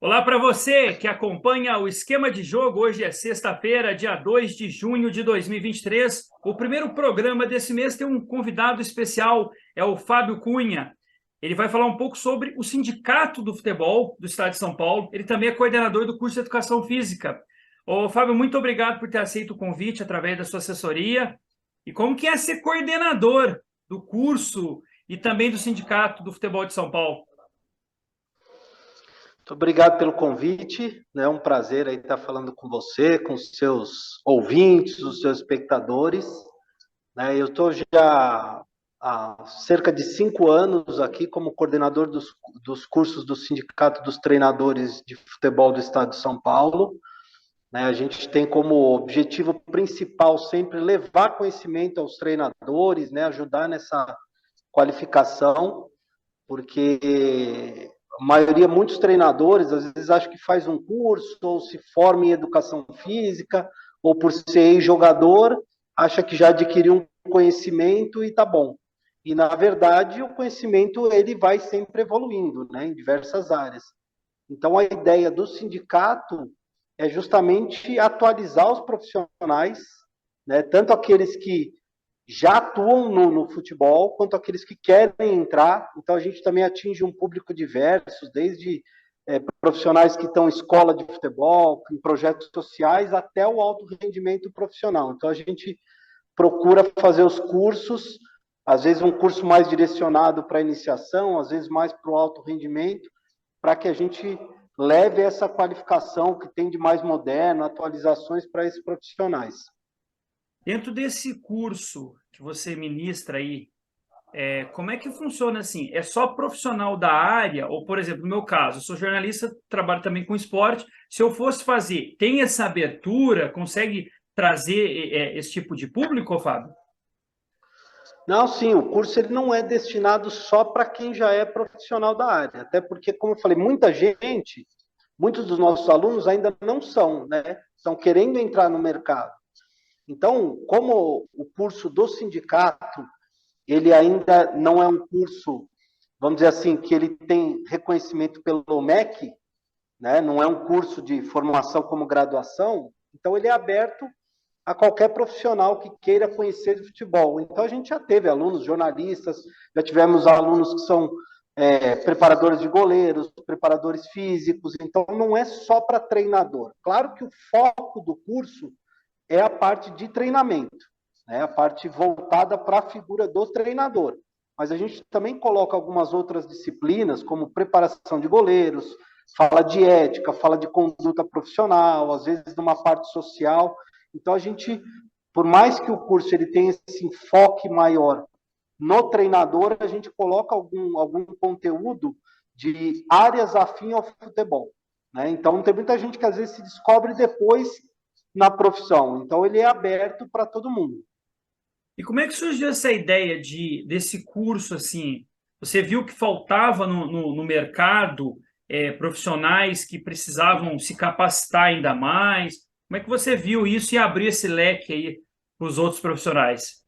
Olá para você que acompanha o Esquema de Jogo. Hoje é sexta-feira, dia 2 de junho de 2023. O primeiro programa desse mês tem um convidado especial, é o Fábio Cunha. Ele vai falar um pouco sobre o Sindicato do Futebol do Estado de São Paulo. Ele também é coordenador do curso de Educação Física. Ô, Fábio, muito obrigado por ter aceito o convite através da sua assessoria. E como que é ser coordenador do curso e também do Sindicato do Futebol de São Paulo? Muito obrigado pelo convite, né? É um prazer aí estar falando com você, com os seus ouvintes, os seus espectadores, né? Eu estou já há cerca de 5 anos aqui como coordenador dos cursos do Sindicato dos Treinadores de Futebol do Estado de São Paulo, né? A gente tem como objetivo principal sempre levar conhecimento aos treinadores, né? Ajudar nessa qualificação, porque a maioria, muitos treinadores, às vezes acham que faz um curso, ou se forma em educação física, ou por ser ex-jogador, acha que já adquiriu um conhecimento e tá bom. E, na verdade, o conhecimento ele vai sempre evoluindo, né, em diversas áreas. Então, a ideia do sindicato é justamente atualizar os profissionais, né, tanto aqueles que já atuam no futebol, quanto aqueles que querem entrar. Então, a gente também atinge um público diverso, desde profissionais que estão em escola de futebol, em projetos sociais, até o alto rendimento profissional. Então, a gente procura fazer os cursos, às vezes um curso mais direcionado para a iniciação, às vezes mais para o alto rendimento, para que a gente leve essa qualificação que tem de mais moderno, atualizações para esses profissionais. Dentro desse curso que você ministra aí, como é que funciona assim? É só profissional da área? Ou, por exemplo, no meu caso, eu sou jornalista, trabalho também com esporte. Se eu fosse fazer, tem essa abertura? Consegue trazer esse tipo de público, Fábio? Não, sim, o curso ele não é destinado só para quem já é profissional da área, até porque, como eu falei, muitos dos nossos alunos ainda não são, né? Estão querendo entrar no mercado. Então, como o curso do sindicato, ele ainda não é um curso, vamos dizer assim, que ele tem reconhecimento pelo MEC, né? Não é um curso de formação como graduação, então ele é aberto a qualquer profissional que queira conhecer de futebol. Então, a gente já teve alunos, jornalistas, já tivemos alunos que são preparadores de goleiros, preparadores físicos, então não é só para treinador. Claro que o foco do curso é a parte de treinamento, né? A parte voltada para a figura do treinador. Mas a gente também coloca algumas outras disciplinas, como preparação de goleiros, fala de ética, fala de conduta profissional, às vezes de uma parte social. Então, a gente, por mais que o curso ele tenha esse enfoque maior no treinador, a gente coloca algum conteúdo de áreas afins ao futebol, né? Então, tem muita gente que às vezes se descobre depois na profissão. Então, ele é aberto para todo mundo. E como é que surgiu essa ideia desse curso assim? Você viu que faltava no mercado profissionais que precisavam se capacitar ainda mais? Como é que você viu isso e abriu esse leque aí para os outros profissionais?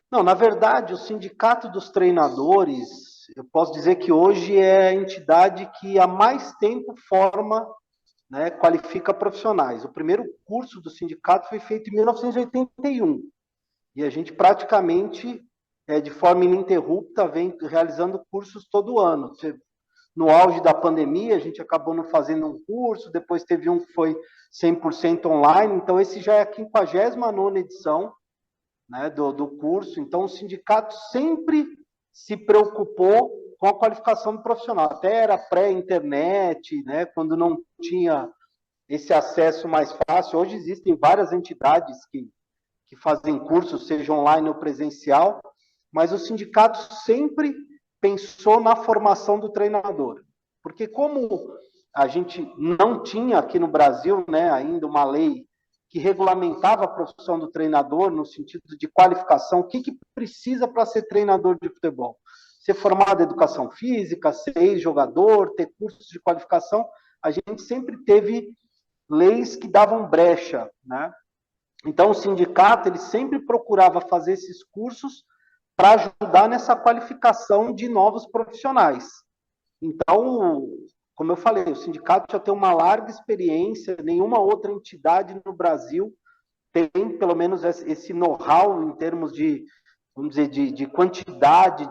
Não, na verdade, o Sindicato dos Treinadores, eu posso dizer que hoje é a entidade que há mais tempo forma, né, qualifica profissionais. O primeiro curso do sindicato foi feito em 1981 e a gente praticamente, de forma ininterrupta, vem realizando cursos todo ano. No auge da pandemia, a gente acabou não fazendo um curso, depois teve um que foi 100% online, então esse já é a 59ª edição, né, do curso. Então, o sindicato sempre se preocupou com a qualificação do profissional. Até era pré-internet, né, quando não tinha esse acesso mais fácil. Hoje existem várias entidades que fazem cursos, seja online ou presencial, mas o sindicato sempre pensou na formação do treinador. Porque como a gente não tinha aqui no Brasil, né, ainda uma lei que regulamentava a profissão do treinador no sentido de qualificação, o que precisa para ser treinador de futebol? Ser formado em educação física, ser ex-jogador, ter cursos de qualificação, a gente sempre teve leis que davam brecha, né? Então, o sindicato ele sempre procurava fazer esses cursos para ajudar nessa qualificação de novos profissionais. Então, como eu falei, o sindicato já tem uma larga experiência, nenhuma outra entidade no Brasil tem, pelo menos, esse know-how em termos de, vamos dizer, de quantidade,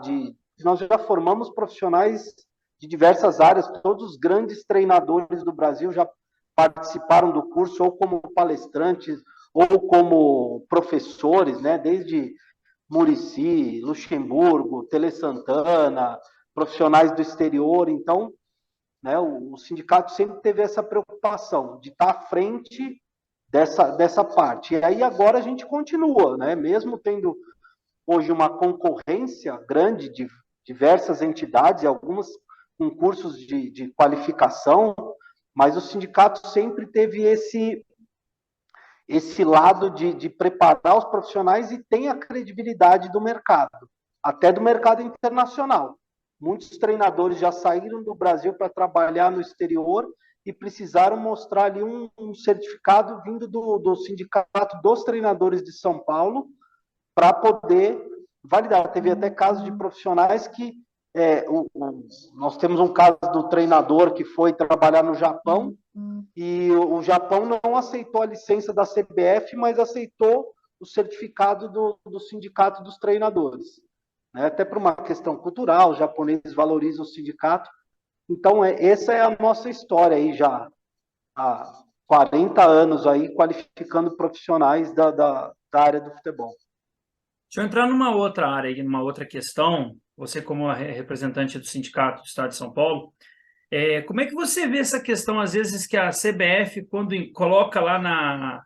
nós já formamos profissionais de diversas áreas, todos os grandes treinadores do Brasil já participaram do curso, ou como palestrantes, ou como professores, né, desde Muricy, Luxemburgo, Tele Santana, profissionais do exterior. Então, né, o sindicato sempre teve essa preocupação de estar à frente dessa parte. E aí agora a gente continua, né, mesmo tendo hoje uma concorrência grande de diversas entidades, algumas com cursos de qualificação, mas o sindicato sempre teve esse lado de preparar os profissionais e tem a credibilidade do mercado, até do mercado internacional. Muitos treinadores já saíram do Brasil para trabalhar no exterior e precisaram mostrar ali um certificado vindo do Sindicato dos Treinadores de São Paulo para poder validar. Teve até casos de profissionais que nós temos um caso do treinador que foi trabalhar no Japão e o Japão não aceitou a licença da CBF, mas aceitou o certificado do Sindicato dos Treinadores, né? Até por uma questão cultural, os japoneses valorizam o sindicato. Então, essa é a nossa história aí já há 40 anos aí, qualificando profissionais da área do futebol. Deixa eu entrar numa outra área, numa outra questão. Você, como representante do Sindicato do Estado de São Paulo, como é que você vê essa questão, às vezes, que a CBF, quando coloca lá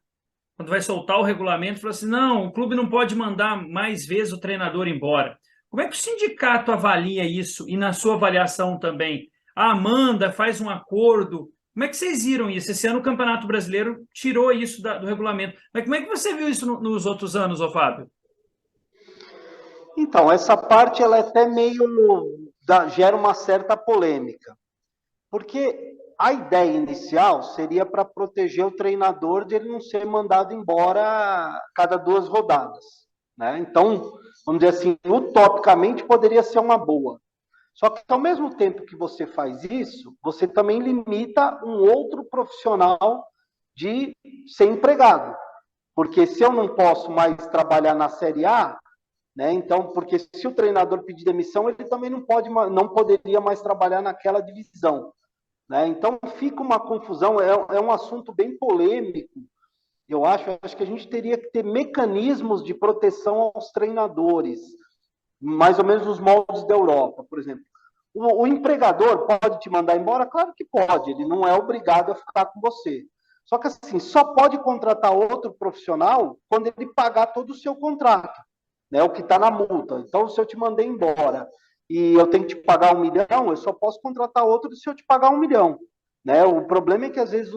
quando vai soltar o regulamento, fala assim, não, o clube não pode mandar mais vezes o treinador embora. Como é que o sindicato avalia isso? E na sua avaliação também? Manda, faz um acordo. Como é que vocês viram isso? Esse ano o Campeonato Brasileiro tirou isso do regulamento. Mas como é que você viu isso nos outros anos, ô Fábio? Então, essa parte ela é até gera uma certa polêmica, porque a ideia inicial seria para proteger o treinador de ele não ser mandado embora a cada 2 rodadas, né? Então, vamos dizer assim, utopicamente poderia ser uma boa. Só que ao mesmo tempo que você faz isso, você também limita um outro profissional de ser empregado. Porque se eu não posso mais trabalhar na Série A, né? Então, porque se o treinador pedir demissão, ele também não poderia mais trabalhar naquela divisão, né? Então, fica uma confusão, é um assunto bem polêmico. Eu acho que a gente teria que ter mecanismos de proteção aos treinadores, mais ou menos os moldes da Europa, por exemplo. O empregador pode te mandar embora? Claro que pode, ele não é obrigado a ficar com você. Só que assim, só pode contratar outro profissional quando ele pagar todo o seu contrato, né, o que está na multa. Então, se eu te mandei embora e eu tenho que te pagar 1 milhão, eu só posso contratar outro se eu te pagar 1 milhão. Né? O problema é que, às vezes,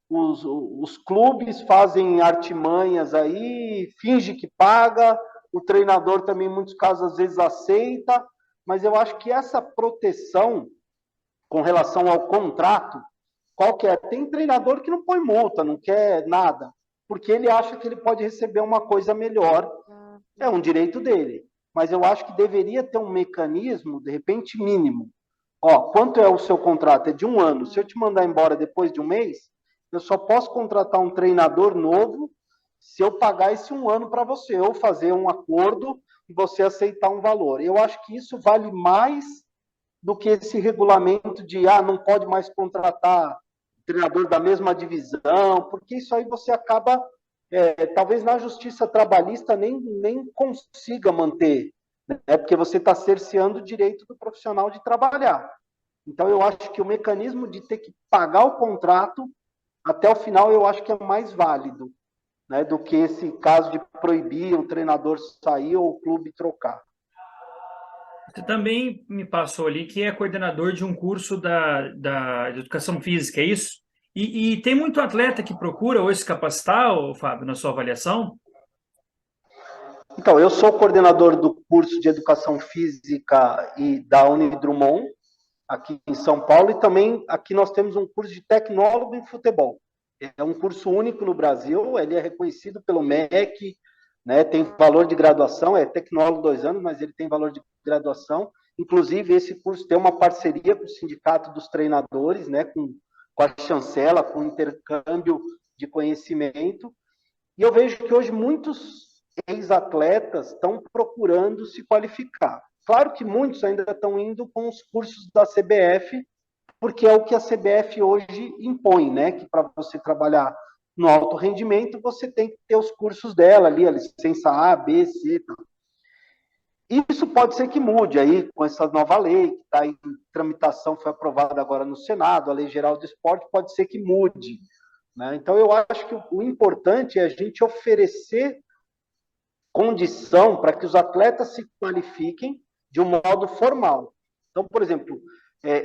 os clubes fazem artimanhas aí, finge que paga, o treinador também, em muitos casos, às vezes aceita, mas eu acho que essa proteção com relação ao contrato, qual que é? Tem treinador que não põe multa, não quer nada, porque ele acha que ele pode receber uma coisa melhor. É um direito dele. Mas eu acho que deveria ter um mecanismo, de repente, mínimo. Quanto é o seu contrato? É de 1 ano. Se eu te mandar embora depois de 1 mês, eu só posso contratar um treinador novo se eu pagar esse 1 ano para você, ou fazer um acordo e você aceitar um valor. Eu acho que isso vale mais do que esse regulamento de não pode mais contratar treinador da mesma divisão, porque isso aí você acaba, talvez na justiça trabalhista nem consiga manter, né? Porque você está cerceando o direito do profissional de trabalhar. Então, eu acho que o mecanismo de ter que pagar o contrato até o final, eu acho que é mais válido, né, do que esse caso de proibir o treinador sair ou o clube trocar. Você também me passou ali que é coordenador de um curso da educação física, é isso? E tem muito atleta que procura hoje se capacitar, Fábio, na sua avaliação? Então, eu sou coordenador do curso de Educação Física da Unidrumon, aqui em São Paulo, e também aqui nós temos um curso de tecnólogo em futebol. É um curso único no Brasil, ele é reconhecido pelo MEC, né, tem valor de graduação, é tecnólogo 2 anos, mas ele tem valor de graduação, Inclusive, esse curso tem uma parceria com o Sindicato dos Treinadores, né, com a chancela, com o intercâmbio de conhecimento. E eu vejo que hoje muitos ex-atletas estão procurando se qualificar. Claro que muitos ainda estão indo com os cursos da CBF, porque é o que a CBF hoje impõe, né? Que para você trabalhar no alto rendimento, você tem que ter os cursos dela ali, a licença A, B, C. Isso pode ser que mude aí com essa nova lei, que está em tramitação, foi aprovada agora no Senado, a Lei Geral do Esporte, pode ser que mude. Né? Então, eu acho que o importante é a gente oferecer condição para que os atletas se qualifiquem de um modo formal. Então, por exemplo,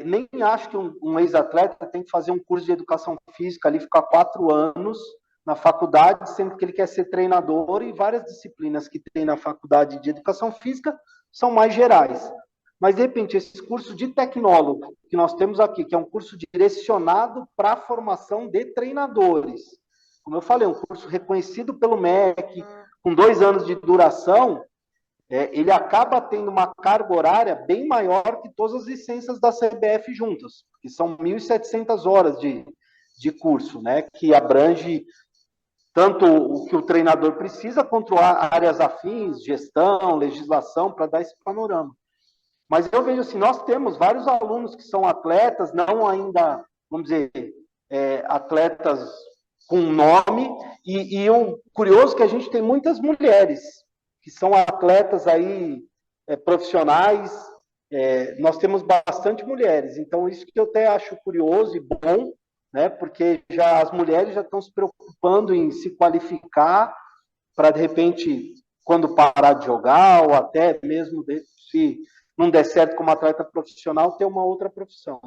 nem acho que um ex-atleta tem que fazer um curso de educação física ali, ficar 4 anos na faculdade, sendo que ele quer ser treinador, e várias disciplinas que tem na faculdade de educação física são mais gerais. Mas, de repente, esse curso de tecnólogo que nós temos aqui, que é um curso direcionado para a formação de treinadores, como eu falei, um curso reconhecido pelo MEC, com 2 anos de duração, ele acaba tendo uma carga horária bem maior que todas as licenças da CBF juntas, que são 1.700 horas de curso, né, que abrange tanto o que o treinador precisa, quanto áreas afins, gestão, legislação, para dar esse panorama. Mas eu vejo assim, nós temos vários alunos que são atletas, não ainda, vamos dizer, atletas com nome, e o curioso é que a gente tem muitas mulheres que são atletas aí profissionais, nós temos bastante mulheres, então isso que eu até acho curioso e bom, né, porque as mulheres já estão se preocupando em se qualificar para, de repente, quando parar de jogar, ou até mesmo se não der certo como atleta profissional, ter uma outra profissão.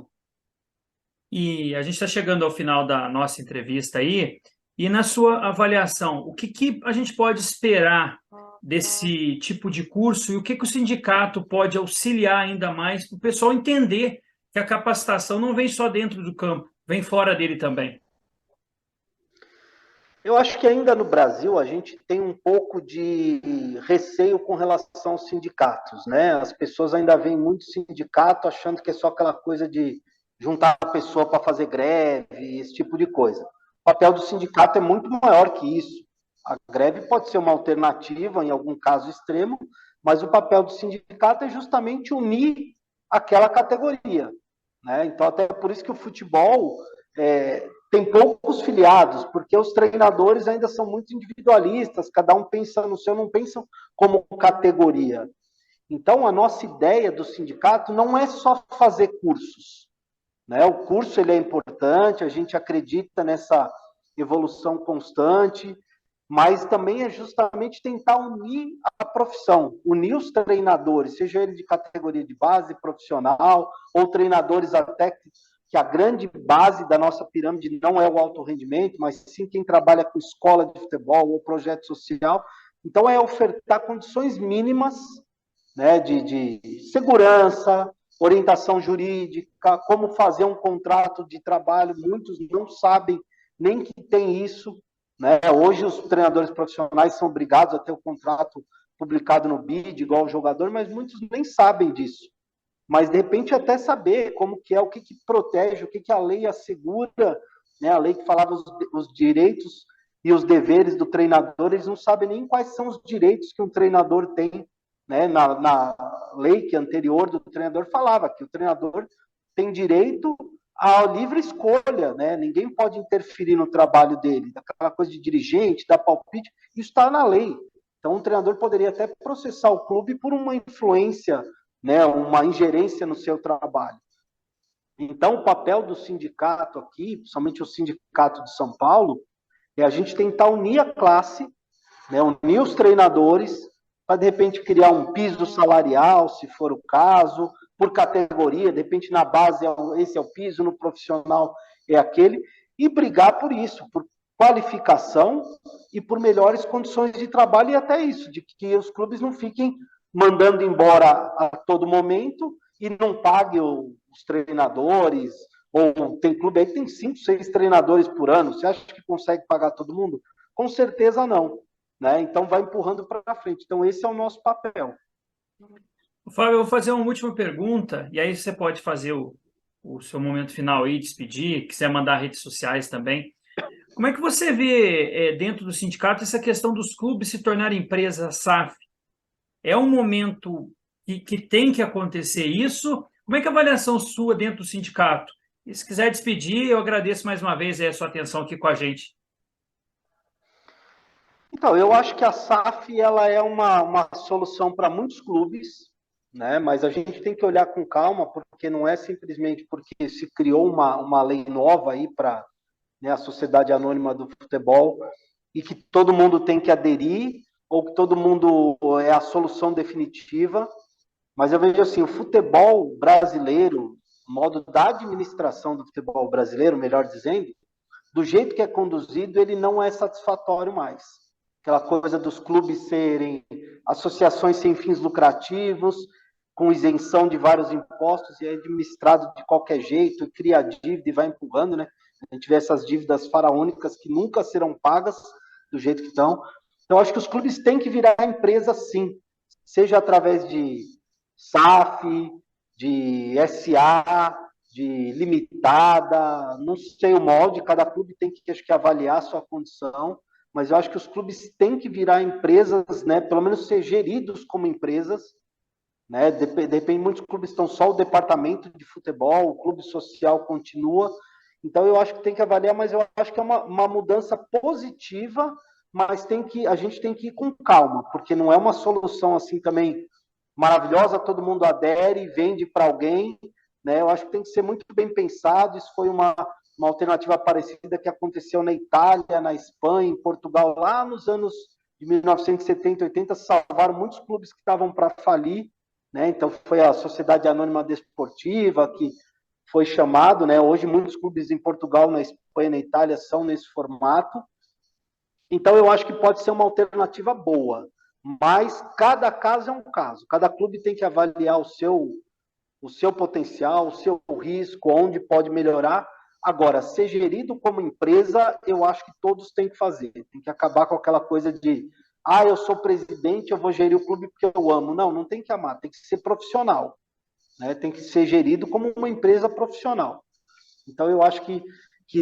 E a gente está chegando ao final da nossa entrevista aí, e na sua avaliação, o que a gente pode esperar desse tipo de curso e o que o sindicato pode auxiliar ainda mais para o pessoal entender que a capacitação não vem só dentro do campo, vem fora dele também? Eu acho que ainda no Brasil a gente tem um pouco de receio com relação aos sindicatos, né? As pessoas ainda veem muito sindicato achando que é só aquela coisa de juntar a pessoa para fazer greve, esse tipo de coisa. O papel do sindicato é muito maior que isso. A greve pode ser uma alternativa em algum caso extremo, mas o papel do sindicato é justamente unir aquela categoria, né? Então, até por isso que o futebol tem poucos filiados, porque os treinadores ainda são muito individualistas, cada um pensa no seu, não pensam como categoria. Então, a nossa ideia do sindicato não é só fazer cursos, né? O curso ele é importante, a gente acredita nessa evolução constante, mas também é justamente tentar unir a profissão, unir os treinadores, seja ele de categoria de base, profissional, ou treinadores até que a grande base da nossa pirâmide não é o alto rendimento, mas sim quem trabalha com escola de futebol ou projeto social. Então, é ofertar condições mínimas, né, de segurança, orientação jurídica, como fazer um contrato de trabalho. Muitos não sabem nem que tem isso, né? Hoje, os treinadores profissionais são obrigados a ter o contrato publicado no BID, igual o jogador, mas muitos nem sabem disso. Mas, de repente, até saber como que é, o que protege, o que a lei assegura, né? A lei que falava os direitos e os deveres do treinador, eles não sabem nem quais são os direitos que um treinador tem, né? Na lei que anterior do treinador falava que o treinador tem direito à livre escolha, né? Ninguém pode interferir no trabalho dele, aquela coisa de dirigente, dar palpite, isso está na lei. Então, um treinador poderia até processar o clube por uma influência, né, uma ingerência no seu trabalho. Então, o papel do sindicato aqui, principalmente o sindicato de São Paulo, é a gente tentar unir a classe, né, unir os treinadores, para, de repente, criar um piso salarial, se for o caso, por categoria, de repente, na base, esse é o piso, no profissional é aquele, e brigar por isso, por qualificação e por melhores condições de trabalho, e até isso, de que os clubes não fiquem mandando embora a todo momento e não pague os treinadores, ou tem clube aí que tem 5, 6 treinadores por ano, você acha que consegue pagar todo mundo? Com certeza não, né? Então vai empurrando para frente. Então esse é o nosso papel. Fábio, eu vou fazer uma última pergunta, e aí você pode fazer o seu momento final aí, despedir, quiser mandar redes sociais também. Como é que você vê, dentro do sindicato, essa questão dos clubes se tornarem empresa SAF? É um momento que tem que acontecer isso? Como é que é a avaliação sua dentro do sindicato? E se quiser despedir, eu agradeço mais uma vez a sua atenção aqui com a gente. Então, eu acho que a SAF ela é uma solução para muitos clubes, né? Mas a gente tem que olhar com calma, porque não é simplesmente porque se criou uma lei nova aí para, né, a Sociedade Anônima do Futebol e que todo mundo tem que aderir ou que todo mundo é a solução definitiva. Mas eu vejo assim, o futebol brasileiro, o modo da administração do futebol brasileiro, melhor dizendo, do jeito que é conduzido, ele não é satisfatório mais. Aquela coisa dos clubes serem associações sem fins lucrativos, com isenção de vários impostos e é administrado de qualquer jeito, e cria dívida e vai empurrando, né? A gente vê essas dívidas faraônicas que nunca serão pagas do jeito que estão. Então, acho que os clubes têm que virar empresa sim, seja através de SAF, de SA, de limitada, não sei o molde, cada clube tem que, acho que, avaliar a sua condição, mas eu acho que os clubes têm que virar empresas, né, pelo menos ser geridos como empresas, né, depende, muitos clubes estão só o departamento de futebol, o clube social continua, então eu acho que tem que avaliar, mas eu acho que é uma mudança positiva, mas a gente tem que ir com calma, porque não é uma solução assim também maravilhosa, todo mundo adere e vende para alguém, né? Eu acho que tem que ser muito bem pensado. Isso foi uma alternativa parecida que aconteceu na Itália, na Espanha, em Portugal, lá nos anos de 1970, 80, salvaram muitos clubes que estavam para falir, né? Então foi a Sociedade Anônima Desportiva que foi chamado, né? Hoje muitos clubes em Portugal, na Espanha, na Itália são nesse formato. Então eu acho que pode ser uma alternativa boa, mas cada caso é um caso. Cada clube tem que avaliar o seu potencial, o seu risco, onde pode melhorar. Agora, ser gerido como empresa, eu acho que todos têm que fazer. Tem que acabar com aquela coisa de, eu sou presidente, eu vou gerir o clube porque eu amo. Não, não tem que amar, tem que ser profissional, né? Tem que ser gerido como uma empresa profissional. Então, eu acho que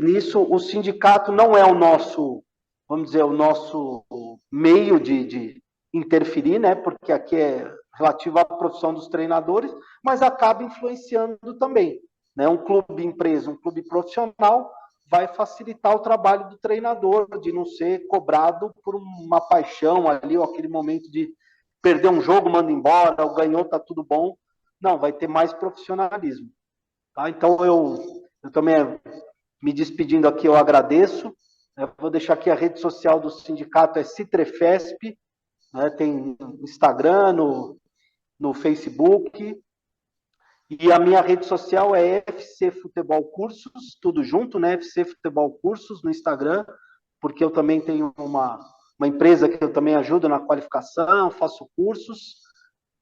nisso o sindicato não é o nosso, vamos dizer, o nosso meio de interferir, né? Porque aqui é relativo à profissão dos treinadores, mas acaba influenciando também, né? Um clube empresa, um clube profissional vai facilitar o trabalho do treinador, de não ser cobrado por uma paixão ali, ou aquele momento de perder um jogo, manda embora, ou ganhou, tá tudo bom. Não, vai ter mais profissionalismo. Tá? Então, eu também, me despedindo aqui, eu agradeço. Eu vou deixar aqui a rede social do sindicato, é Citrefesp, né? Tem no Instagram, no Facebook, e a minha rede social é FC Futebol Cursos, tudo junto, né? FC Futebol Cursos no Instagram, porque eu também tenho uma empresa que eu também ajudo na qualificação, faço cursos,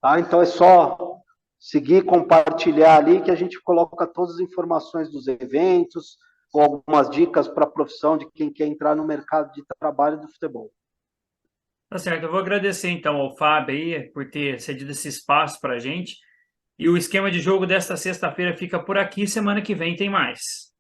tá? Então é só seguir, compartilhar ali que a gente coloca todas as informações dos eventos, ou algumas dicas para a profissão de quem quer entrar no mercado de trabalho do futebol. Tá certo, eu vou agradecer então ao Fábio aí por ter cedido esse espaço para a gente. E o esquema de jogo desta sexta-feira fica por aqui, semana que vem tem mais.